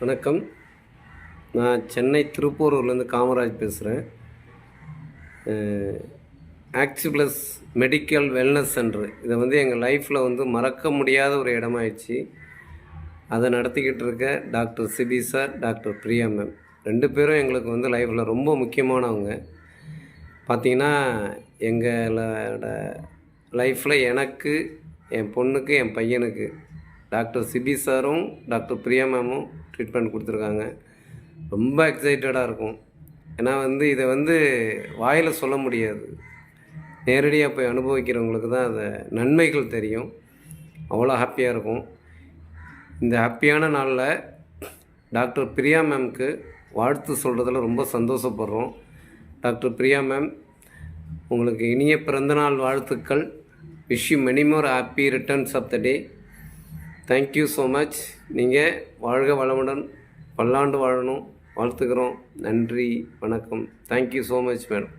வணக்கம். நான் சென்னை திருப்பூரூர்லேருந்து காமராஜ் பேசுகிறேன். ஆக்சிப்ளஸ் மெடிக்கல் வெல்னஸ் சென்டர் இதை எங்கள் லைஃப்பில் மறக்க முடியாத ஒரு இடமாயிடுச்சு. அதை நடத்திக்கிட்டு இருக்க doctor Sibi sir, doctor Priya ma'am 2 பேரும் எங்களுக்கு லைஃப்பில் ரொம்ப முக்கியமானவங்க. பார்த்திங்கன்னா எங்களோட லைஃப்பில் எனக்கு, என் பொண்ணுக்கு, என் பையனுக்கு டாக்டர் சிபி சாரும் டாக்டர் பிரியா மேமும் ட்ரீட்மெண்ட் கொடுத்துருக்காங்க. ரொம்ப எக்ஸைட்டடாக இருக்கும். ஏன்னா இதை வாயில் சொல்ல முடியாது. நேரடியாக போய் அனுபவிக்கிறவங்களுக்கு தான் அதை நன்மைகள் தெரியும். அவ்வளோ ஹாப்பியாக இருக்கும். இந்த ஹாப்பியான நாளில் டாக்டர் பிரியா மேம்க்கு வாழ்த்து சொல்கிறதுல ரொம்ப சந்தோஷப்படுறோம். டாக்டர் பிரியா மேம், உங்களுக்கு இனிய பிறந்தநாள் வாழ்த்துக்கள். Wish you many more happy returns of the day. Thank you so much. நீங்கள் வாழ்க வளமுடன் பல்லாண்டு வாழணும். வாழ்த்துக்கிறோம். நன்றி, வணக்கம். Thank you so much madam.